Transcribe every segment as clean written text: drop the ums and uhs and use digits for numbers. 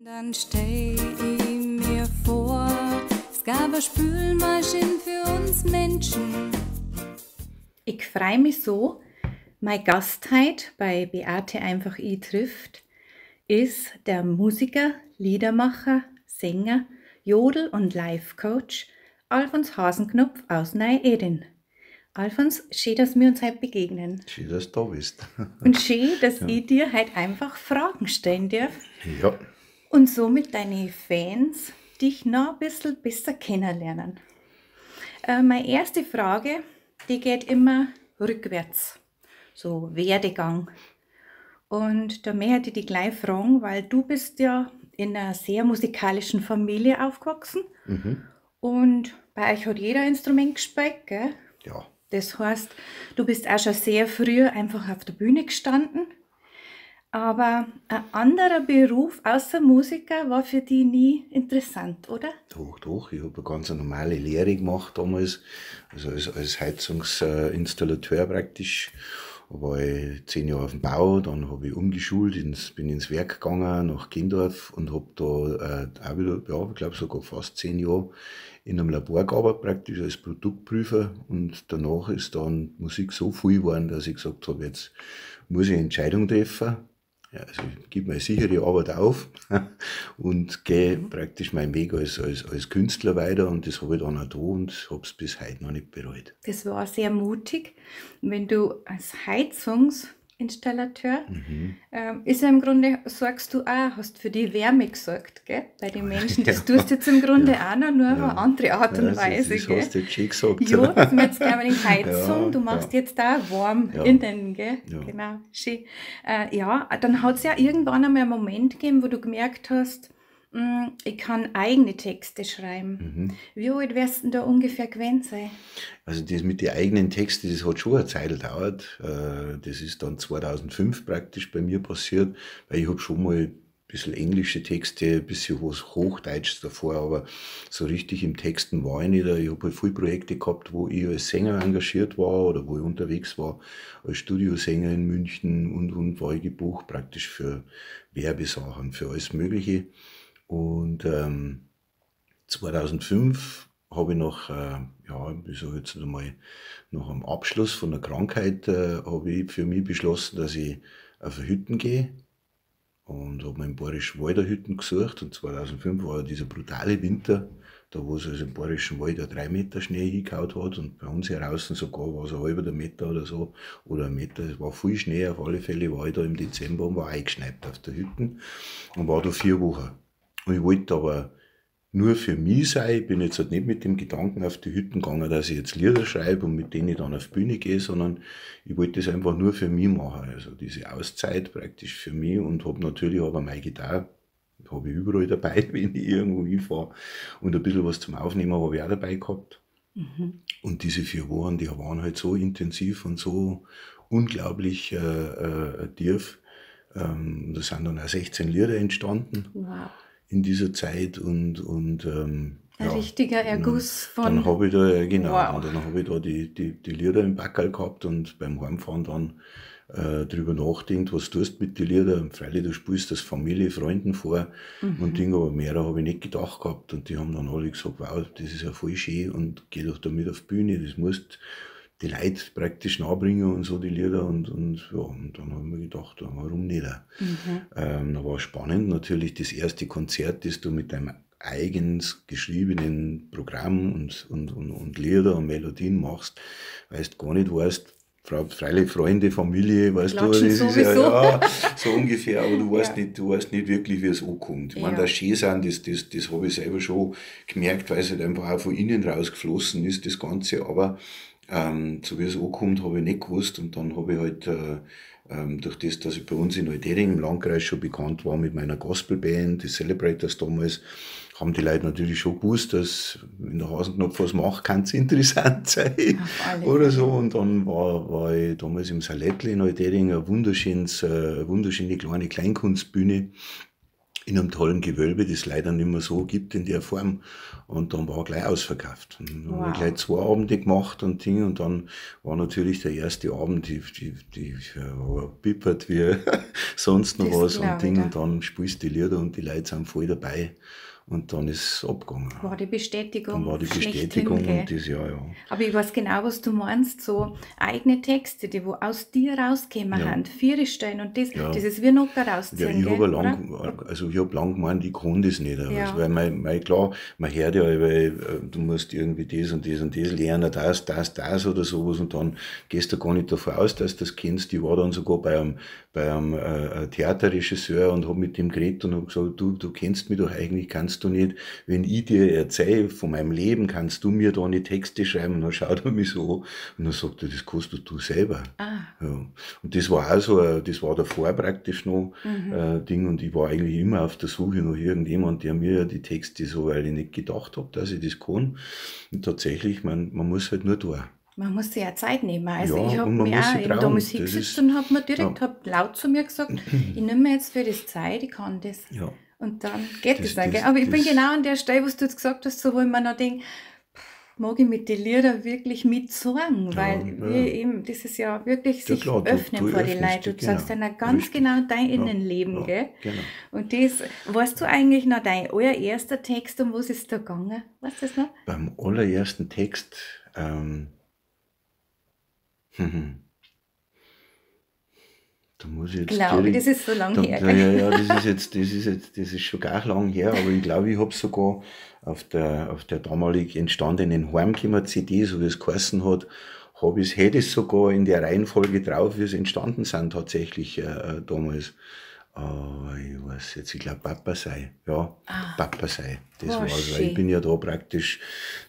Dann stell ich mir vor, es gab eine Spülmaschine für uns Menschen. Ich freue mich so, mein Gast heute bei Beate einfach ich trifft, ist der Musiker, Liedermacher, Sänger, Jodel- und Life-Coach Alfons Hasenknopf aus Neu-Edin. Alfons, schön, dass wir uns heute begegnen. Schön, dass du da bist. Und schön, dass ich dir heute einfach Fragen stellen darf Ja, und somit deine Fans dich noch ein bisschen besser kennenlernen. Meine erste Frage, die geht immer rückwärts, so Werdegang. Und da möchte ich dich gleich fragen, weil du bist ja in einer sehr musikalischen Familie aufgewachsen und bei euch hat jeder ein Instrument gespielt, gell? ja. Das heißt, du bist auch schon sehr früh einfach auf der Bühne gestanden. Aber ein anderer Beruf außer Musiker war für dich nie interessant, oder? Doch. Ich habe eine ganz normale Lehre gemacht damals, also als Heizungsinstallateur praktisch. Da war ich 10 Jahre auf dem Bau, dann habe ich umgeschult, bin ins Werk gegangen nach Kindorf und habe da auch wieder, ja, ich glaube sogar fast 10 Jahre in einem Labor gearbeitet, praktisch als Produktprüfer. Und danach ist dann Musik so viel geworden, dass ich gesagt habe, jetzt muss ich eine Entscheidung treffen. Ja, also ich gebe meine sichere Arbeit auf und gehe praktisch meinen Weg als Künstler weiter, und das habe ich dann auch da und habe es bis heute noch nicht bereut. Das war sehr mutig, wenn du als Heizungsinstallateur, ist ja im Grunde, sagst du auch, hast für die Wärme gesorgt, gell? Bei den Menschen. Das tust du jetzt im Grunde auch noch, nur auf eine andere Art und Weise. Das Gell? hast du jetzt schön gesagt. Ja, das ist mir jetzt glaube ich Heizung, Ja, du machst ja. jetzt da warm Ja. innen, gell? Ja. Genau, schön. Ja, dann hat es ja irgendwann einmal einen Moment gegeben, wo du gemerkt hast, ich kann eigene Texte schreiben. Wie alt wärst du denn da ungefähr gewesen sein? Also das mit den eigenen Texten, das hat schon eine Zeit gedauert. Das ist dann 2005 praktisch bei mir passiert, weil ich habe schon mal ein bisschen englische Texte, ein bisschen was Hochdeutsches davor, aber so richtig im Texten war ich nicht. Ich habe halt viele Projekte gehabt, wo ich als Sänger engagiert war oder wo ich unterwegs war, als Studiosänger in München, und war ich gebucht praktisch für Werbesachen, für alles Mögliche. Und 2005 habe ich ich sage jetzt einmal, nach einem Abschluss von der Krankheit, habe ich für mich beschlossen, dass ich auf eine Hütten gehe, und habe mir im Bayerischen Wald eine Hütten gesucht. Und 2005 war dieser brutale Winter, da wo es also im Bayerischen Wald 3 Meter Schnee hingehauen hat, und bei uns hier draußen sogar war es ein halber Meter oder so, oder 1 Meter. Es war viel Schnee, auf alle Fälle war ich da im Dezember und war eingeschneit auf der Hütten und war da 4 Wochen. Und ich wollte aber nur für mich sein. Ich bin jetzt halt nicht mit dem Gedanken auf die Hütten gegangen, dass ich jetzt Lieder schreibe und mit denen ich dann auf die Bühne gehe, sondern ich wollte das einfach nur für mich machen. Also diese Auszeit praktisch für mich, und habe natürlich aber meine Gitarre, habe ich überall dabei, wenn ich irgendwo hinfahre. Und ein bisschen was zum Aufnehmen habe ich auch dabei gehabt. Und diese 4 Wochen, die waren halt so intensiv und so unglaublich tief. Da sind dann auch 16 Lieder entstanden. Wow. In dieser Zeit, und Ein richtiger Erguss von... Dann habe ich da, genau, Wow. und dann habe ich da die Lieder im Backerl gehabt und beim Heimfahren dann drüber nachdenkt, was tust du mit den Liedern. Freilich, du spielst das Familie, Freunden vor und Ding, aber mehr habe ich nicht gedacht gehabt, und die haben dann alle gesagt, wow, das ist ja voll schön und geh doch damit auf die Bühne, das musst die Leute praktisch nahebringen und so, die Lieder, und dann habe ich mir gedacht, warum nicht? Da war spannend natürlich das erste Konzert, das du mit deinem eigens geschriebenen Programm und Lieder und Melodien machst, weil du gar nicht weißt, freilich Freunde, Familie, weißt du, das Klatschen ist ja, sowieso. so ungefähr, aber du weißt nicht wirklich, wie es ankommt. Ich meine, dass schön sind, das habe ich selber schon gemerkt, weil es halt einfach auch von innen rausgeflossen ist, das Ganze, aber so wie es ankommt, habe ich nicht gewusst, und dann habe ich halt durch das, dass ich bei uns in Neudering im Landkreis schon bekannt war mit meiner Gospelband, die Celebrators damals, haben die Leute natürlich schon gewusst, dass wenn der Hasenknopf was macht, kann es interessant sein oder so. Und dann war ich damals im Salettl in Neudering, eine wunderschöne kleine Kleinkunstbühne, in einem tollen Gewölbe, das es leider nicht mehr so gibt in der Form. Und dann war gleich ausverkauft. Und dann haben wir gleich 2 Abende gemacht und Ding. Und dann war natürlich der erste Abend, die war pippert wie sonst noch was und Ding. Und dann spielst du die Lieder und die Leute sind voll dabei. Und dann ist es abgegangen. War die Bestätigung. Dann war die Bestätigung und das, ja. Aber ich weiß genau, was du meinst, so eigene Texte, die wo aus dir rausgekommen haben, 4 Stellen und das ist wie noch rausziehen. Ja, ich habe lang gemeint, ich kann das nicht. Also, weil klar, man hört ja, weil, du musst irgendwie das und das und das lernen, das oder sowas und dann gehst du gar nicht davon aus, dass du das kennst. Ich war dann sogar bei einem Theaterregisseur und habe mit dem geredet und habe gesagt, du kennst mich doch eigentlich, kannst du nicht, wenn ich dir erzähle von meinem Leben, kannst du mir da eine Texte schreiben? Und dann schaut er mich so an und dann sagt er, das kannst du selber. Ja. Und das war auch so, das war davor praktisch noch Ding und ich war eigentlich immer auf der Suche nach irgendjemand, der mir die Texte so, weil ich nicht gedacht habe, dass ich das kann. Und tatsächlich, man muss halt nur tun. Man muss sich ja Zeit nehmen. Also Ja, ich habe und man mich muss auch sich eben da trauen. muss Das hingesetzt ist- und habe mir direkt hab laut zu mir gesagt, ich nehme mir jetzt für das Zeit, ich kann das. Ja. Und dann geht Das- das dann. das- Gell? Aber ich bin das- genau an der Stelle, was du jetzt gesagt hast, so wo ich mir noch denke, mag ich mit den Liedern wirklich mitsingen, weil ja. wir eben, das ist ja wirklich Ja, sich klar, du öffnen vor die öffnest Leute. dich, Du sagst genau. dann ganz Richtig. genau dein Ja, Innenleben, ja, gell? genau. Und das, weißt du eigentlich noch dein allererster Text, um was ist da gegangen? Weißt du das noch? Beim allerersten Text, da muss ich jetzt Glaube ich, direkt- das ist so lange her. Ja, das ist schon gar lang her, aber ich glaube, ich habe sogar auf der damalig entstandenen Heimkimmer-CD, so wie es geheißen hat, hätte es sogar in der Reihenfolge drauf, wie es entstanden sind, tatsächlich damals. Ich weiß jetzt, ich glaube Papa sei. Ja, Papa sei. Das Oh, war's. Weil schön. ich bin ja da praktisch,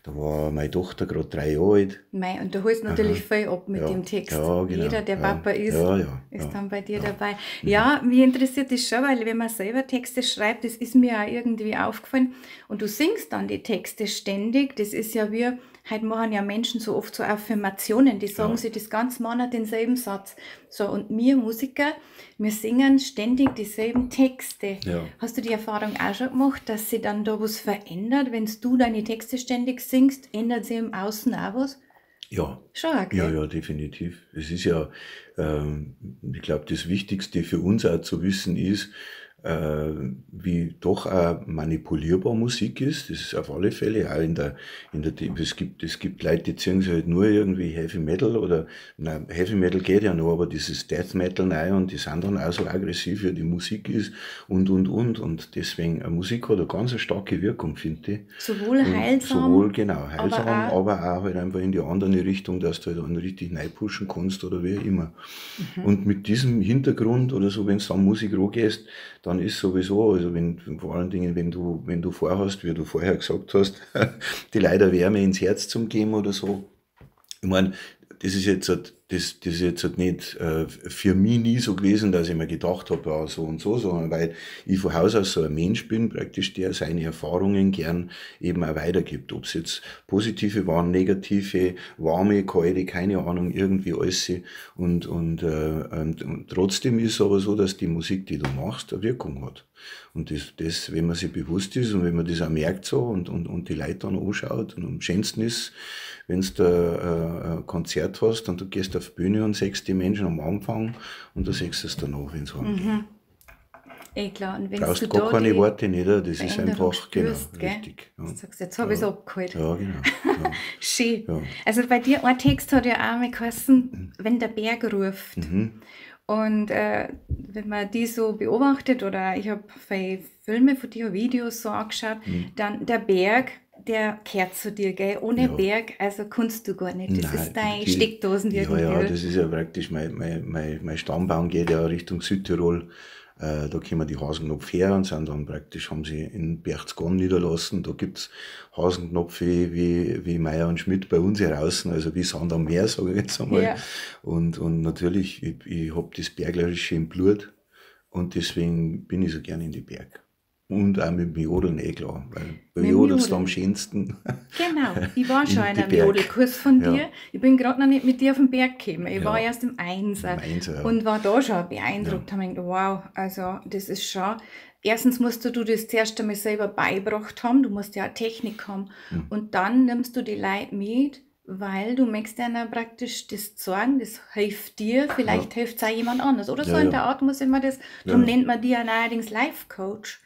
da war meine Tochter gerade 3 Jahre alt. Mei, und du holst natürlich viel ab mit Ja, dem Text. ja, genau, Jeder, der ja. Papa ist, Ja, ist ja, dann bei dir ja. dabei. Ja, mich interessiert das schon, weil wenn man selber Texte schreibt, das ist mir auch irgendwie aufgefallen. Und du singst dann die Texte ständig. Das ist ja wie, heute machen ja Menschen so oft so Affirmationen, die sagen sich das ganze Monat denselben Satz. So, und wir Musiker, wir singen ständig dieselben Texte. Ja. Hast du die Erfahrung auch schon gemacht, dass sich dann da was verändert, wenn du deine Texte ständig singst, ändert sich im Außen auch was? Ja. Schon, okay. Ja, definitiv. Es ist ja, ich glaube, das Wichtigste für uns auch zu wissen ist, wie doch auch manipulierbar Musik ist. Das ist auf alle Fälle auch es gibt Leute, die ziehen sich halt nur irgendwie Heavy Metal oder, nein, Heavy Metal geht ja noch, aber dieses Death Metal rein und die sind dann auch so aggressiv, wie die Musik ist und. Und deswegen, Musik hat eine ganz starke Wirkung, finde ich. Sowohl Und heilsam, Sowohl, genau, heilsam, aber aber auch halt einfach in die andere Richtung, dass du halt dann richtig reinpushen kannst oder wie immer. Und mit diesem Hintergrund oder so, wenn du dann Musik gehst, dann ist sowieso, also vor allen Dingen, wenn du vorhast, wie du vorher gesagt hast, die Leute Wärme ins Herz zum geben oder so. Ich meine, das ist jetzt halt nicht für mich nie so gewesen, dass ich mir gedacht habe, ja, so und so, sondern weil ich von Haus aus so ein Mensch bin, praktisch, der seine Erfahrungen gern eben auch weitergibt. Ob es jetzt positive waren, negative, warme, kalte, keine Ahnung, irgendwie alles. Und trotzdem ist es aber so, dass die Musik, die du machst, eine Wirkung hat. Und das, wenn man sich bewusst ist und wenn man das auch merkt so und die Leute dann anschaut, und am schönsten ist, wenn du da ein Konzert hast und du gehst auf die Bühne und siehst die Menschen am Anfang und du siehst es danach, wenn sie heimgehen. klar. Und wenn Brauchst du gar da keine die Worte nicht, das ist Veränderung einfach, genau, spürst, gell? richtig. Ja. Du sagst, jetzt habe ich es abgeholt. Ja, genau. Ja. Schön. Ja. Also bei dir, ein Text hat ja auch mal geheißen, wenn der Berg ruft. Und wenn man die so beobachtet, oder ich habe viele Filme von dir, Videos so angeschaut, dann der Berg, der kehrt zu dir, gell? Ohne Ja. Berg, also kannst du gar nicht. Das Nein, ist dein die- Steckdosen Ja, irgendwie. ja, das ist ja praktisch, mein Stammbaum geht ja Richtung Südtirol. Da kommen die Hasenknopf her und sind dann praktisch, haben sie in Berchtesgaden niederlassen. Da gibt's Hasenknopf wie Meier und Schmidt bei uns hier draußen, also wie Sand am Meer, sage ich jetzt einmal. Ja. Und natürlich, ich hab das Berglerische im Blut und deswegen bin ich so gerne in die Berg. Und auch mit dem Jodeln, klar, weil bei Mit dem Jodelst du Jodeln. am schönsten. Genau, ich war schon In in die einem Berg. Jodelkurs von Ja. dir. Ich bin gerade noch nicht mit dir auf den Berg gekommen. Ich Ja. war erst im Einser. Im Einser, ja. Und war da schon beeindruckt. Habe mir gedacht, wow, also das ist schon erstens musst du das zuerst einmal selber beigebracht haben, du musst ja auch Technik haben. Und dann nimmst du die Leute mit, weil du möchtest ihnen praktisch das zeigen, das hilft dir, vielleicht hilft es auch jemand anders. Oder so Ja, in ja. der Art muss immer das, darum nennt man die ja neuerdings Life-Coach,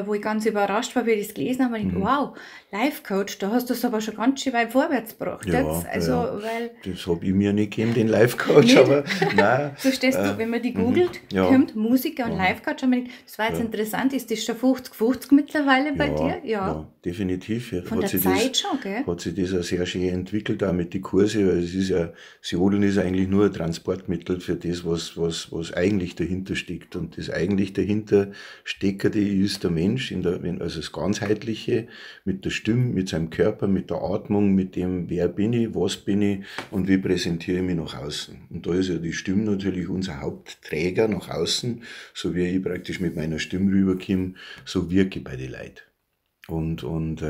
wo ich ganz überrascht war, wie ich das gelesen habe. Und ich denke, wow, Life-Coach, da hast du es aber schon ganz schön weit vorwärts gebracht. Ja, jetzt. Also, weil das habe ich mir nicht gegeben, den Life-Coach, Nicht? aber nein. so stehst du, wenn man die googelt, Ja. kommt Musiker und Life-Coach. Und man denkt, das war jetzt interessant, ist das schon 50-50 mittlerweile bei dir? Ja, definitiv. Ja. Von der Zeit schon, gell? Hat sich das auch sehr schön entwickelt, auch mit den Kursen, weil es ist ja, das Jodeln ist eigentlich nur ein Transportmittel für das, was eigentlich dahinter steckt. Und das eigentlich dahinter steckende ist der Mensch, also das Ganzheitliche, mit der Stimme, mit seinem Körper, mit der Atmung, mit dem, wer bin ich, was bin ich und wie präsentiere ich mich nach außen. Und da ist ja die Stimme natürlich unser Hauptträger nach außen, so wie ich praktisch mit meiner Stimme rüberkomme, so wirke ich bei den Leuten. Und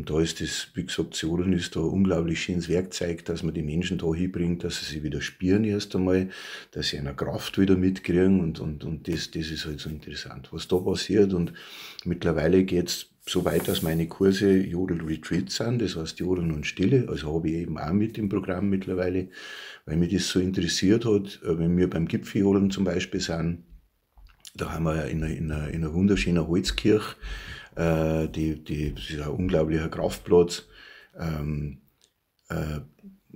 da ist das, wie gesagt, das Jodeln ist da ein unglaublich schönes Werkzeug, dass man die Menschen da hinbringt, dass sie sich wieder spüren erst einmal, dass sie eine Kraft wieder mitkriegen und das ist halt so interessant, was da passiert. Und mittlerweile geht's so weit, dass meine Kurse Jodel-Retreats sind, das heißt Jodeln und Stille, also habe ich eben auch mit im Programm mittlerweile, weil mich das so interessiert hat, wenn wir beim Gipfeljodeln zum Beispiel sind, da haben wir in einer wunderschönen Holzkirche, das ist ein unglaublicher Kraftplatz.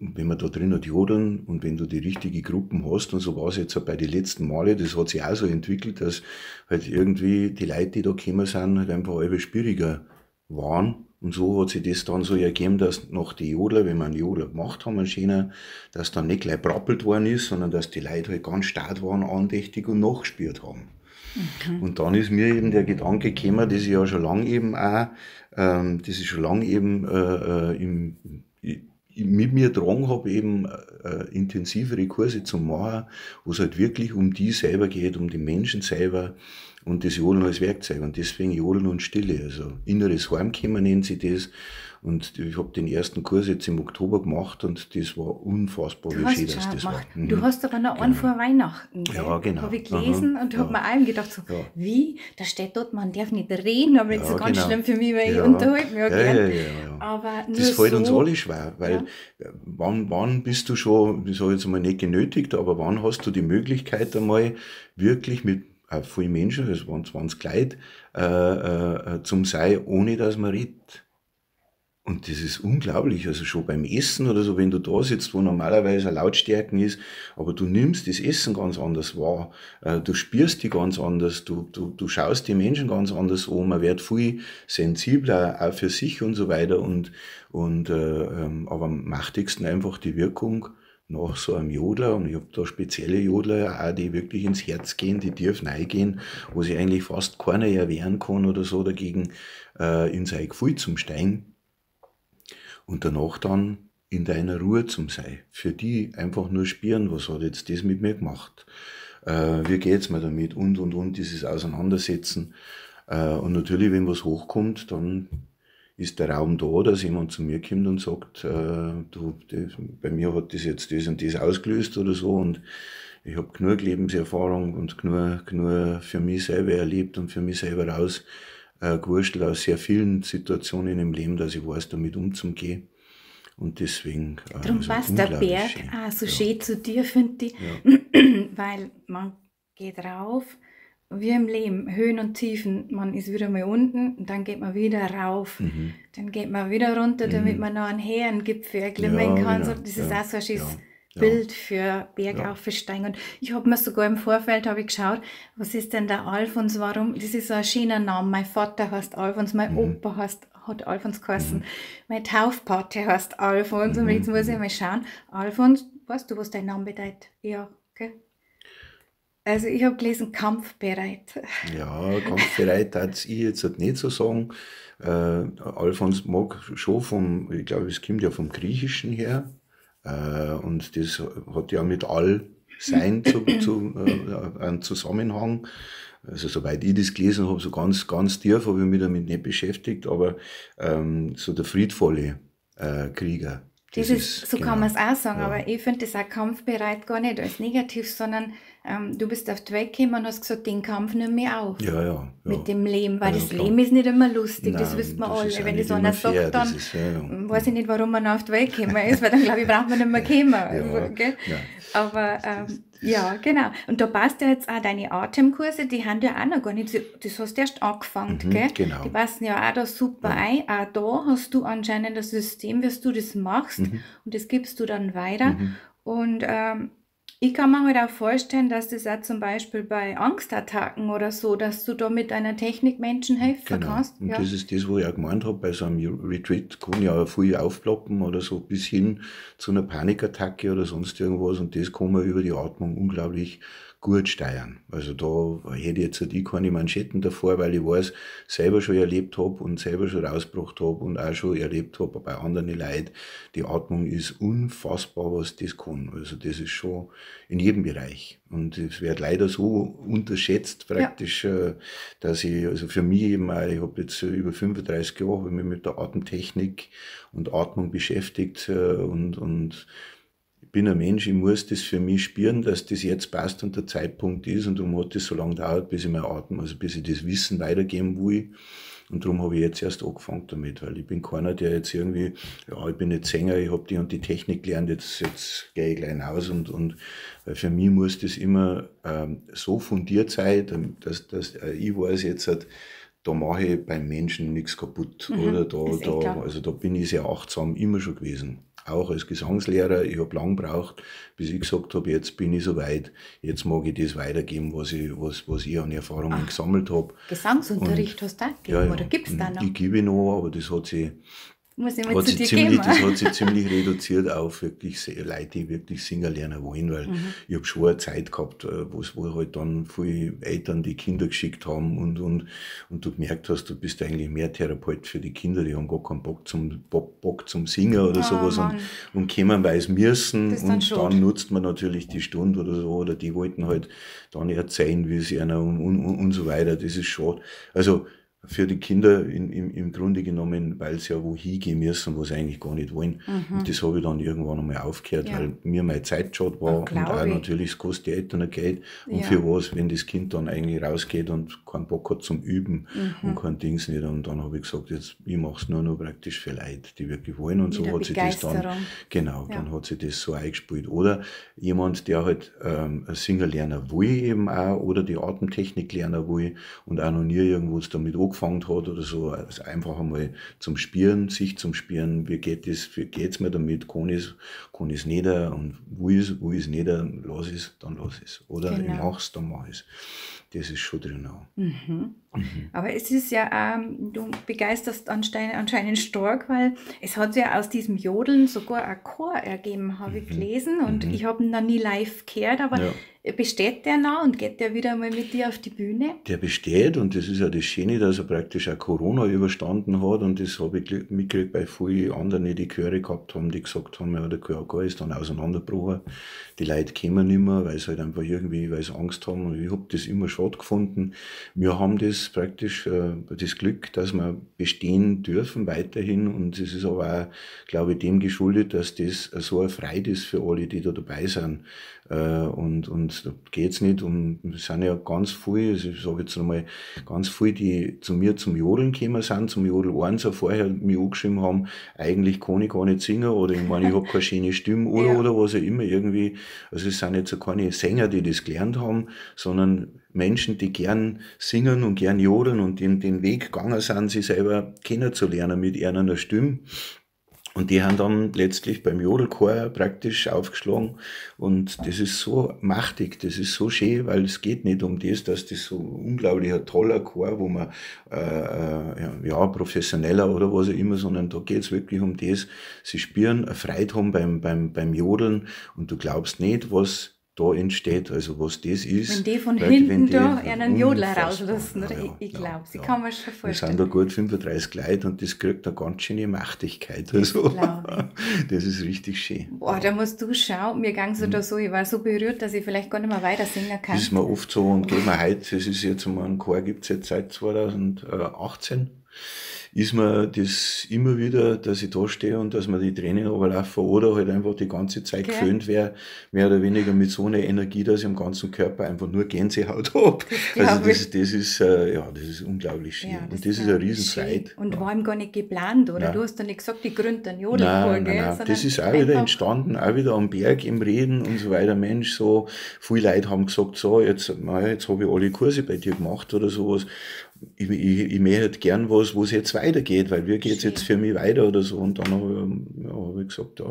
Wenn man da drin hat jodeln und wenn du die richtige Gruppen hast, und so war es jetzt auch bei den letzten Male, das hat sich auch so entwickelt, dass halt irgendwie die Leute, die da gekommen sind, halt einfach alle schwieriger waren. Und so hat sich das dann so ergeben, dass nach die Jodler, wenn wir einen Jodler gemacht haben, einen schönen, dass dann nicht gleich brappelt worden ist, sondern dass die Leute halt ganz stark waren, andächtig und nachgespürt haben. Und dann ist mir eben der Gedanke gekommen, das ich ja schon lange eben auch, mit mir dran habe, eben intensivere Kurse zu machen, wo es halt wirklich um die selber geht, um die Menschen selber und das Jodeln als Werkzeug. Und deswegen Jodeln und Stille, also inneres Heimkommen nennen sie das. Und ich habe den ersten Kurs jetzt im Oktober gemacht und das war unfassbar, wie schön das war. Du hast aber noch einen vor Weihnachten, gell? Ja, genau. Habe ich gelesen und habe mir allem gedacht, so, wie, da steht dort, man darf nicht reden, aber jetzt so ganz schlimm für mich, weil ich unterhalte mich ja gern. Aber nur das fällt so, uns alle schwer, weil wann bist du schon, ich sage jetzt mal nicht genötigt, aber wann hast du die Möglichkeit einmal wirklich mit vielen Menschen, es waren 20 Leute, zum Sein, ohne dass man redet. Und das ist unglaublich, also schon beim Essen oder so, wenn du da sitzt, wo normalerweise eine Lautstärke ist, aber du nimmst das Essen ganz anders wahr, du spürst die ganz anders, du schaust die Menschen ganz anders an, man wird viel sensibler auch für sich und so weiter aber am mächtigsten einfach die Wirkung nach so einem Jodler, und ich habe da spezielle Jodler auch, die wirklich ins Herz gehen, die dürfen reingehen, wo sich eigentlich fast keiner erwehren kann oder so dagegen, in sein Gefühl zum Steigen. Und danach dann in deiner Ruhe zum Sein. Für die einfach nur spüren, was hat jetzt das mit mir gemacht? Wie geht's mir damit? Und dieses Auseinandersetzen. Und natürlich, wenn was hochkommt, dann ist der Raum da, dass jemand zu mir kommt und sagt, bei mir hat das jetzt das und das ausgelöst oder so, und ich habe genug Lebenserfahrung und genug für mich selber erlebt und für mich selber gewurstelt aus sehr vielen Situationen im Leben, dass ich weiß, damit umzugehen. Und deswegen. Darum passt der Berg auch so schön zu dir, finde ich. Ja. Weil man geht rauf, wie im Leben, Höhen und Tiefen. Man ist wieder mal unten, dann geht man wieder rauf. Dann geht man wieder runter, damit man noch einen Herrengipfel erklimmen kann. Genau. So, das ist auch so ein schönes Bild für Bergaufsteigen. Und ich habe mir sogar im Vorfeld geschaut, was ist denn der Alfons, warum, das ist so ein schöner Name, mein Vater heißt Alfons, mein Opa hat Alfons geheißen, mein Taufpate heißt Alfons, und jetzt muss ich mal schauen, Alfons, weißt du, was dein Name bedeutet? Ja, okay. Also ich habe gelesen, kampfbereit. Ja, kampfbereit darf ich jetzt halt nicht so sagen. Alfons mag schon ich glaube, es kommt ja vom Griechischen her. Und das hat ja mit All-Sein einen Zusammenhang. Also soweit ich das gelesen habe, so ganz, ganz tief habe ich mich damit nicht beschäftigt, aber so der friedvolle Krieger, Das ist, so genau. kann man es auch sagen, Ja. aber ich finde das auch kampfbereit gar nicht als negativ, sondern du bist auf die Welt gekommen und hast gesagt, den Kampf nimm ich auf Ja. mit dem Leben, weil Ja, das klar. Leben ist nicht immer lustig, das Nein, wissen wir das ist alle. auch Wenn nicht das immer einer fair, sagt, das dann ist, ja. weiß ich nicht, warum man auf die Welt gekommen ist, weil dann glaube ich, braucht man nicht mehr kommen. Ja, Also, gell? nein. Aber ja, genau. Und da passt ja jetzt auch deine Atemkurse, die haben ja auch noch gar nicht, das hast du erst angefangen, gell? genau. Die passen ja auch da super ein. Auch da hast du anscheinend das System, wie du das machst und das gibst du dann weiter. Und ich kann mir halt auch vorstellen, dass das auch zum Beispiel bei Angstattacken oder so, dass du da mit deiner Technik Menschen helfen Genau. kannst. Und Ja. das ist das, wo ich auch gemeint habe, bei so einem Retreat kann ja auch viel aufploppen oder so bis hin zu einer Panikattacke oder sonst irgendwas und das kann man über die Atmung unglaublich gut steuern. Also da hätte jetzt ich keine Manschetten davor, weil ich weiß, selber schon erlebt habe und selber schon rausgebracht habe und auch schon erlebt habe bei anderen Leuten, die Atmung ist unfassbar, was das kann. Also das ist schon in jedem Bereich. Und es wird leider so unterschätzt praktisch, dass ich, also für mich eben auch, ich habe jetzt über 35 Jahre mich mit der Atemtechnik und Atmung beschäftigt und ich bin ein Mensch, ich muss das für mich spüren, dass das jetzt passt und der Zeitpunkt ist und darum hat das so lange gedauert, bis ich mein Atmen, also bis ich das Wissen weitergeben will. Und darum habe ich jetzt erst angefangen damit, weil ich bin keiner, der jetzt irgendwie, ja, ich bin jetzt Sänger, ich habe die und die Technik gelernt, jetzt gehe ich gleich raus und weil für mich muss das immer so fundiert sein, dass ich weiß jetzt, da mache ich beim Menschen nichts kaputt. Oder also da bin ich sehr achtsam immer schon gewesen. Auch als Gesangslehrer, ich habe lang gebraucht, bis ich gesagt habe, jetzt bin ich soweit, jetzt mag ich das weitergeben, was ich an Erfahrungen gesammelt habe. Gesangsunterricht hast du auch gegeben, oder gibt es da noch? Ich gebe noch, aber das hat sich Muss ich mal zu dir geben. Das hat sich ziemlich reduziert auf wirklich Leute, die wirklich singen lernen wollen, weil ich habe schon eine Zeit gehabt, wo halt dann viele Eltern die Kinder geschickt haben und du gemerkt hast, du bist eigentlich mehr Therapeut für die Kinder, die haben gar keinen Bock zum Singen oder sowas und kommen, weil sie müssen und dann nutzt man natürlich die Stunde oder so, oder die wollten halt dann erzählen, wie es einer und so weiter, das ist schade. Also für die Kinder im Grunde genommen, weil sie ja wohin gehen müssen, wo sie eigentlich gar nicht wollen. Und das habe ich dann irgendwann einmal aufgehört, weil mir meine Zeit schade war und auch natürlich, es kostet die Eltern Geld. Und für was, wenn das Kind dann eigentlich rausgeht und keinen Bock hat zum Üben und kein Dings nicht. Und dann habe ich gesagt, jetzt, ich mache es nur noch praktisch für Leute, die wirklich wollen. Und so hat sich das dann, dann hat sich das so eingespielt. Oder jemand, der halt ein Singer lernen will eben auch, oder die Atemtechnik lernen will und auch noch nie irgendwas damit angefangen hat oder so, also einfach einmal zum Spüren, sich zum Spüren, wie geht's mir damit, kann ich es nicht und will ich es nicht, lass es, dann lass es. Oder ich mach's, dann mach es. Das ist schon drin auch. Aber es ist ja, du begeisterst anscheinend stark, weil es hat ja aus diesem Jodeln sogar ein Chor ergeben, habe ich gelesen, und ich habe ihn noch nie live gehört, aber besteht der noch und geht der wieder mal mit dir auf die Bühne? Der besteht, und das ist ja das Schöne, dass er praktisch auch Corona überstanden hat, und das habe ich mitgekriegt bei vielen anderen, die Chöre gehabt haben, die gesagt haben, ja, der Chor ist dann auseinandergebrochen, die Leute kommen nicht mehr, weil sie halt einfach irgendwie, weil sie Angst haben, und ich habe das immer schade gefunden. Wir haben das praktisch, das Glück, dass wir bestehen dürfen weiterhin, und es ist aber auch, glaube ich, dem geschuldet, dass das so eine Freude ist für alle, die da dabei sind. Und da geht's nicht um, es sind ja ganz viele, also ich sage jetzt nochmal, ganz viele, die zu mir zum Jodeln gekommen sind, zum Jodel 1 vorher mich angeschrieben haben, eigentlich kann ich gar nicht singen, oder ich meine, ich habe keine schöne Stimme, oder was auch immer irgendwie. Also es sind jetzt so keine Sänger, die das gelernt haben, sondern Menschen, die gern singen und gern jodeln und den Weg gegangen sind, sich selber kennenzulernen mit einer Stimme. Und die haben dann letztlich beim Jodelchor praktisch aufgeschlagen, und das ist so machtig, das ist so schön, weil es geht nicht um das, dass das so unglaublich ein toller Chor, wo man professioneller oder was auch immer, sondern da geht's wirklich um das, sie spüren eine Freude haben beim Jodeln, und du glaubst nicht, was da entsteht, also was das ist. Wenn die von hinten da einen Jodler rauslassen, oder? Ich glaube, sie kann man schon vorstellen. Wir sind da gut 35 Leute, und das kriegt eine ganz schöne Machtigkeit. Also, das ist richtig schön. Boah, da musst du schauen, mir ging es da so, ich war so berührt, dass ich vielleicht gar nicht mehr weiter singen kann. Das ist mir oft so, und gehen wir heute, das ist jetzt um einen Chor, gibt es jetzt seit 2018. ist mir das immer wieder, dass ich da stehe und dass mir die Tränen runterlaufen oder halt einfach die ganze Zeit Gell? geföhnt wäre, mehr oder weniger mit so einer Energie, dass ich am ganzen Körper einfach nur Gänsehaut habe. Also glaub ich. das ist, ja, das ist unglaublich schön. Ja, Und das ist glaub eine ich Riesenfreude. schön. Und Ja. war ihm gar nicht geplant, oder? Nein. Du hast ja nicht gesagt, ich gründe einen Jodelchor, Nein, gell? nein, Sondern das ist auch wieder einfach- entstanden, auch wieder am Berg im Reden und so weiter. Mensch, so viele Leute haben gesagt, so, jetzt habe ich alle Kurse bei dir gemacht oder sowas. Ich möchte halt gern was, wo es jetzt weitergeht, weil wie geht's Schön. jetzt für mich weiter oder so. Und dann hab ich gesagt,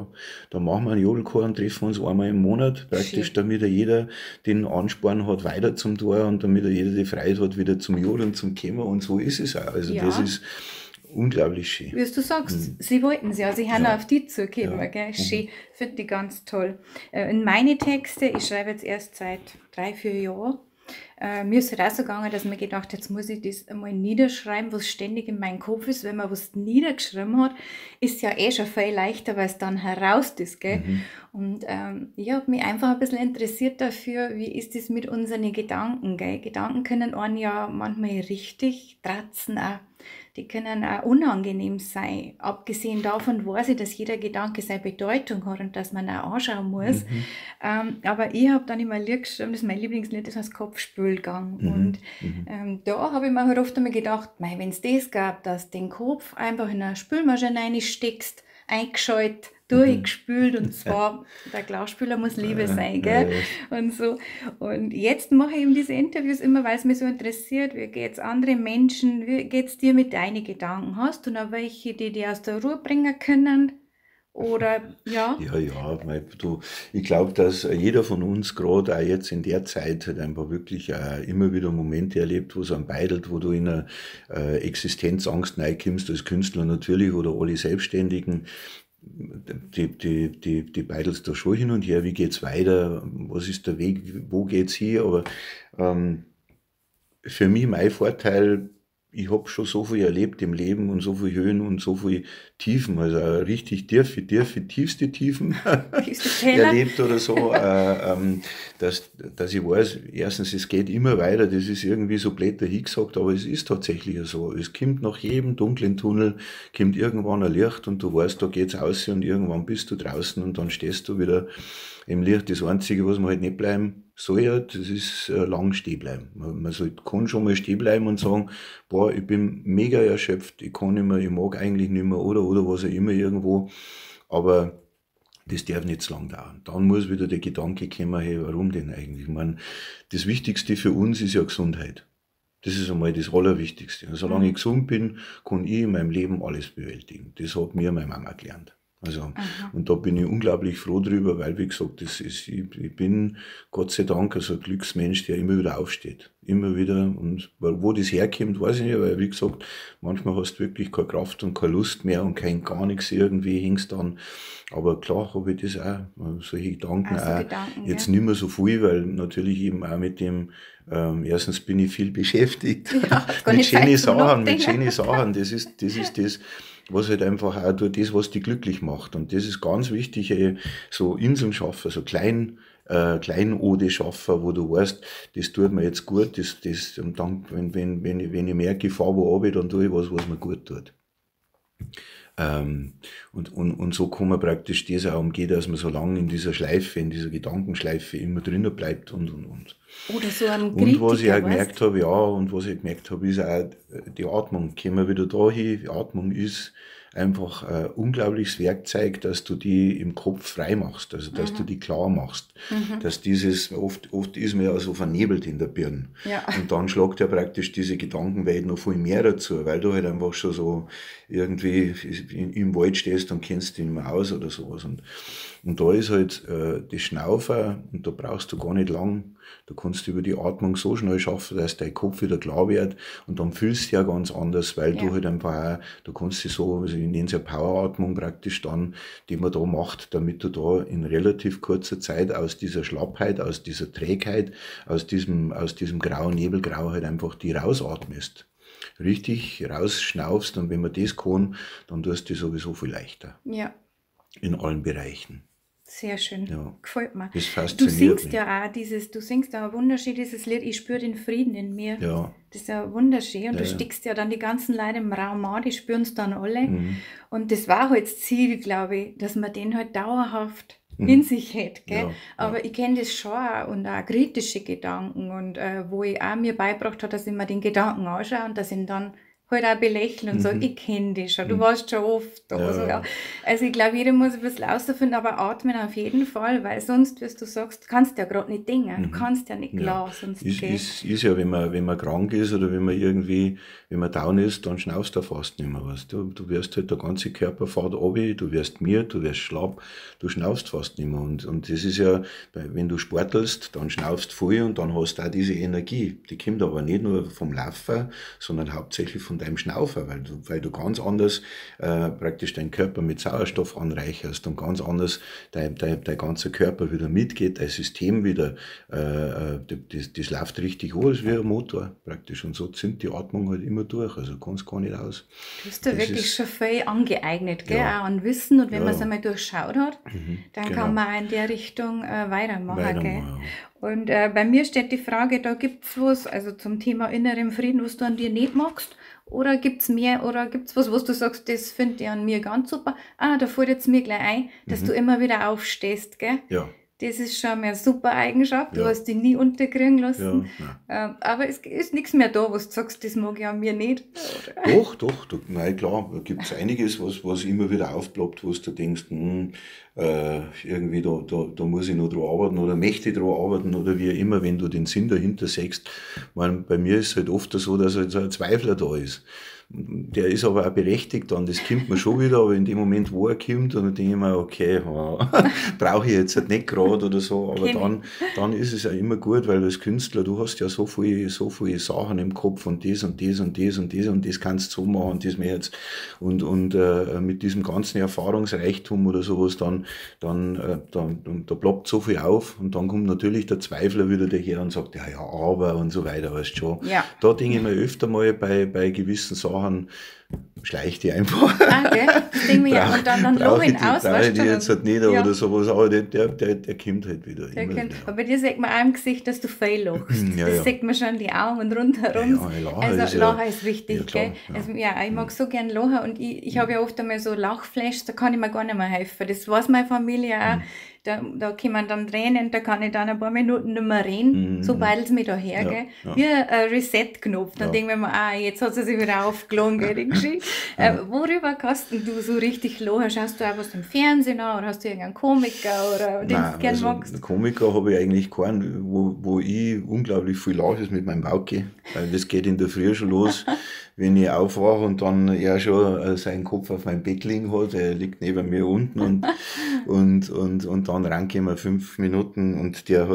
da machen wir einen Jodelchor und treffen uns einmal im Monat, praktisch, Schön. damit jeder den Ansporn hat, weiter zum Tor und damit jeder die Freude hat, wieder zum Jodeln, zum Kommen. Und so ist es auch. Also Ja. das ist unglaublich schön. Wie du sagst, sie wollten es ja, sie haben Ja. auf die zugekommen, Ja. gell? Schön, finde ich ganz toll. In meine Texte, ich schreibe jetzt erst seit 3-4 Jahren, mir ist es auch so gegangen, dass mir gedacht, jetzt muss ich das einmal niederschreiben, was ständig in meinem Kopf ist. Wenn man was niedergeschrieben hat, ist ja eh schon viel leichter, weil es dann heraus ist, gell? Und ich habe mich einfach ein bisschen interessiert dafür, wie ist das mit unseren Gedanken, gell? Gedanken können einen ja manchmal richtig tratzen auch. Die können auch unangenehm sein. Abgesehen davon weiß ich, dass jeder Gedanke seine Bedeutung hat und dass man auch anschauen muss. Aber ich habe dann immer ein Lied geschrieben, das ist mein Lieblingslied, das heißt Kopfspülgang. Und da habe ich mir halt oft einmal gedacht, wenn es das gab, dass du den Kopf einfach in eine Spülmaschine reinsteckst, eingeschaltet, durchgespült und zwar, der Glasspüler muss Liebe sein, gell? Und so. Und jetzt mache ich eben diese Interviews immer, weil es mich so interessiert, wie geht es anderen Menschen, wie geht es dir mit deinen Gedanken? Hast du noch welche, die dich aus der Ruhe bringen können? Oder, ja? Ja, ich glaube, dass jeder von uns gerade auch jetzt in der Zeit halt einfach wirklich immer wieder Momente erlebt, wo es einem beidelt, wo du in eine Existenzangst reinkommst als Künstler natürlich oder alle Selbstständigen. Die beidelst da schon hin und her, wie geht's weiter, was ist der Weg, wo geht's hin, aber für mich mein Vorteil, ich habe schon so viel erlebt im Leben und so viele Höhen und so viele Tiefen, also auch richtig tiefste Tiefen Tiefste Täler. erlebt oder so, dass ich weiß, erstens, es geht immer weiter, das ist irgendwie so blöd dahingesagt, aber es ist tatsächlich so. Es kommt nach jedem dunklen Tunnel, kommt irgendwann ein Licht und du weißt, da geht's aus und irgendwann bist du draußen und dann stehst du wieder im Licht. Das Einzige, was man halt nicht bleiben soll, ja, das ist lang stehen bleiben. Man kann schon mal stehen bleiben und sagen, boah, ich bin mega erschöpft, ich kann nicht mehr, ich mag eigentlich nicht mehr oder was auch immer irgendwo, aber das darf nicht zu lang dauern. Dann muss wieder der Gedanke kommen, hey, warum denn eigentlich? Ich meine, das Wichtigste für uns ist ja Gesundheit. Das ist einmal das Allerwichtigste. Und solange ich gesund bin, kann ich in meinem Leben alles bewältigen. Das hat mir meine Mama gelernt. Also, und da bin ich unglaublich froh drüber, weil, wie gesagt, ich bin Gott sei Dank also ein Glücksmensch, der immer wieder aufsteht. Immer wieder. Und wo das herkommt, weiß ich nicht, weil, wie gesagt, manchmal hast du wirklich keine Kraft und keine Lust mehr und kein gar nichts irgendwie hängst dann. Aber klar habe ich das auch, solche Gedanken Also auch. Gedanken, Jetzt ja. nicht mehr so viel, weil natürlich eben auch mit dem, erstens bin ich viel beschäftigt. Ja, gar mit nicht Zeit schönen zum Sachen, mit Nachdenken. schönen Sachen. Das ist das, was halt einfach auch durch das, was dich glücklich macht. Und das ist ganz wichtig, so Inseln schaffen, so Kleinode schaffen, wo du weißt, das tut mir jetzt gut, und dann, wenn ich merke, ich fahre wo runter, dann tue ich was mir gut tut. Und so kann man praktisch das auch umgehen, dass man so lange in dieser Schleife, in dieser Gedankenschleife immer drinnen bleibt und. Oder so ein Und was ich auch Kritiker, gemerkt habe, ist auch die Atmung. Kommen wir wieder dahin, die Atmung ist einfach ein unglaubliches Werkzeug, dass du die im Kopf frei machst, also dass du die klar machst. Dass dieses, oft ist man ja so vernebelt in der Birne. Ja. Und dann schlagt ja praktisch diese Gedankenwelt noch viel mehr dazu, weil du halt einfach schon so irgendwie im Wald stehst und kennst dich nicht mehr aus oder sowas. Und da ist halt das Schnaufen, und da brauchst du gar nicht lang. Du kannst über die Atmung so schnell schaffen, dass dein Kopf wieder klar wird, und dann fühlst du ja ganz anders, weil du halt einfach auch, du kannst dich so, also ich nenne es ja Poweratmung praktisch dann, die man da macht, damit du da in relativ kurzer Zeit aus dieser Schlappheit, aus dieser Trägheit, aus diesem grauen Nebelgrau halt einfach die rausatmest. Richtig rausschnaufst, und wenn man das kann, dann tust du sowieso viel leichter. Ja. In allen Bereichen. Sehr schön. Ja. Gefällt mir. Das Du fasziniert singst mich. ja auch du singst auch wunderschön dieses Lied, ich spüre den Frieden in mir. Ja, Das ist ja wunderschön und ja, du ja. stickst ja dann die ganzen Leute im Raum an, die spüren es dann alle. Mhm. Und das war halt das Ziel, glaube ich, dass man den halt dauerhaft in sich hat. Gell? Ja, Aber ich kenne das schon auch und auch kritische Gedanken und wo ich auch mir beigebracht habe, dass ich mir den Gedanken anschaue und dass ich ihn dann halt auch belächle und sage, ich kenne dich schon, du warst schon oft da. Ja, So, ja. ja. Also ich glaube, jeder muss ein bisschen rausfinden, aber atmen auf jeden Fall, weil sonst, wie du sagst, kannst du ja gerade nicht dingen, du kannst ja nicht klar, sonst Ist, geht. ist ja, wenn man krank ist oder wenn man down ist, dann schnaufst du fast nicht mehr was. Du wirst halt, der ganze Körper fährt runter, du wirst miert, du wirst schlapp, du schnaufst fast nicht mehr. Und das ist ja, wenn du sportelst, dann schnaufst du viel und dann hast du auch diese Energie. Die kommt aber nicht nur vom Laufen, sondern hauptsächlich von deinem Schnaufen, weil du ganz anders praktisch deinen Körper mit Sauerstoff anreicherst und ganz anders dein ganzer Körper wieder mitgeht, dein System wieder, das läuft richtig an, das ist wie ein Motor praktisch. Und so zieht die Atmung halt immer durch, also kannst gar nicht aus. Du hast da Das wirklich ist- schon viel angeeignet, gell? Ja. Auch an Wissen und wenn Ja, man es ja. einmal durchschaut hat, dann genau. kann man auch in der Richtung weitermachen, gell? Weitermachen, Und bei mir steht die Frage, da gibt es was, also zum Thema innerem Frieden, was du an dir nicht magst, oder gibt es mehr, oder gibt es was du sagst, das finde ich an mir ganz super. Da fällt jetzt mir gleich ein, dass du immer wieder aufstehst, gell? Ja, Das ist schon mal eine super Eigenschaft, du Ja. hast dich nie unterkriegen lassen. ja, Aber es ist nichts mehr da, was du sagst, das mag ich an mir nicht. Doch, nein, klar, da gibt es einiges, was immer wieder aufploppt, wo du denkst, irgendwie da muss ich noch dran arbeiten oder möchte ich dran arbeiten oder wie immer, wenn du den Sinn dahinter siehst. Bei mir ist es halt oft so, dass halt so ein Zweifler da ist. Der ist aber auch berechtigt dann, das kommt mir schon wieder, aber in dem Moment, wo er kommt, dann denke ich mir, okay, brauche ich jetzt halt nicht gerade oder so, aber dann ist es ja immer gut, weil als Künstler, du hast ja so viele Sachen im Kopf und das und das und das und das und das kannst du so machen und das mehr jetzt und mit diesem ganzen Erfahrungsreichtum oder sowas, da ploppt so viel auf und dann kommt natürlich der Zweifler wieder daher und sagt, ja, aber und so weiter, weißt du schon. Ja. Da denke ich mir öfter mal bei gewissen Sachen, schleich die einfach. Gell? Das denke ich mir ja. Und dann Brauche lachen ich die, aus, brauche ich die jetzt halt nicht Ja. oder sowas, aber der kommt halt wieder. Der immer kennt. wieder. Aber bei dir sieht man auch im Gesicht, dass du viel lachst. Ja, Das ja. sieht man schon die Augen rundherum. Ja, ja, Lachen also ist ja- Lachen ist wichtig, ja, klar, gell? ja. Also, ich mag so gern lachen und ich habe ja oft einmal so Lachflash, da kann ich mir gar nicht mehr helfen. Das weiß meine Familie auch. Da kommen dann Tränen, da kann ich dann ein paar Minuten nicht mehr reden, sobald es mich da her, Ja, gell? ja. Wie ein Reset-Knopf. Dann Ja. denke ich mir, jetzt hat sie sich wieder aufgeladen, gell, die Geschichte. Worüber kannst denn du so richtig lachen? Schaust du auch was im Fernsehen an oder hast du irgendeinen Komiker oder den du gerne magst? einen Komiker habe ich eigentlich keinen, wo ich unglaublich viel lache, ist mit meinem Bauke. Weil das geht in der Früh schon los, wenn ich aufwache und dann er schon seinen Kopf auf meinem Bett liegen hat, er liegt neben mir unten und dann ranke ich mir 5 Minuten und der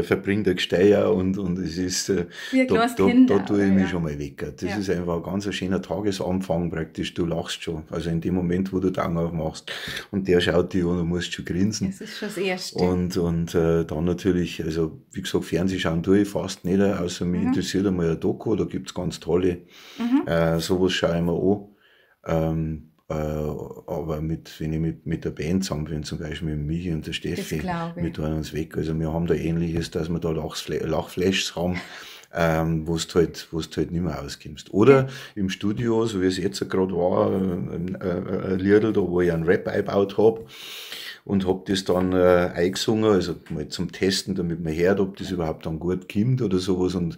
verbringt ein Gesteier und es ist, Wie ein da kleines Kind tue auch, ich mich ja. schon mal weg. Das Ja. ist einfach ein ganz schöner Tagesanfang praktisch, du lachst schon, also in dem Moment, wo du die Augen aufmachst und der schaut dich an, du musst schon grinsen. Das ist schon das Erste. Und dann natürlich, also wie gesagt, Fernsehschauen tue ich fast nicht, außer mich interessiert einmal ein Doku, da gibt es ganz tolle, sowas schaue ich mir an. Aber wenn ich mit der Band zusammen bin, zum Beispiel mit Michi und der Steffi, glaube ich. wir tun uns weg. Also wir haben da Ähnliches, dass wir da Lachflashs haben, wo du halt nicht mehr auskommst. Oder im Studio, so wie es jetzt gerade war, ein Liedl, da wo ich einen Rap eingebaut habe. Und habe das dann eingesungen, also mal zum Testen, damit man hört, ob das überhaupt dann gut kommt oder sowas. Und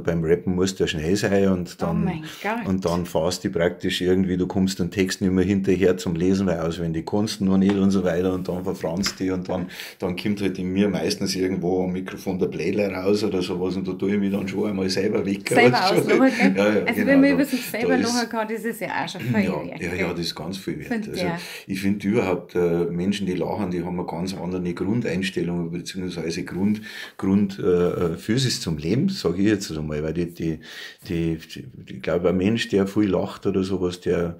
beim Rappen musst du ja schnell sein und dann, mein Gott. und dann fährst du praktisch irgendwie, du kommst den Text nicht mehr hinterher zum Lesen, weil auswendig kannst du noch nicht und so weiter und dann verfranst die und dann kommt halt in mir meistens irgendwo am Mikrofon der Blädler raus oder sowas und da tue ich mich dann schon einmal selber weg. Selber weißt du? auslachen, gell? Ja, ja, Also genau, wenn man da- über sich selber da ist- lachen kann, das ist ja auch schon viel ja, wert, ja, gell? ja, das ist ganz viel wert. Find Also, der. ich finde überhaupt, Menschen, die lachen, die haben eine ganz andere Grundeinstellung, beziehungsweise Grundphysis zum Leben, sage ich jetzt einmal, weil ich glaube, ein Mensch, der viel lacht oder sowas, der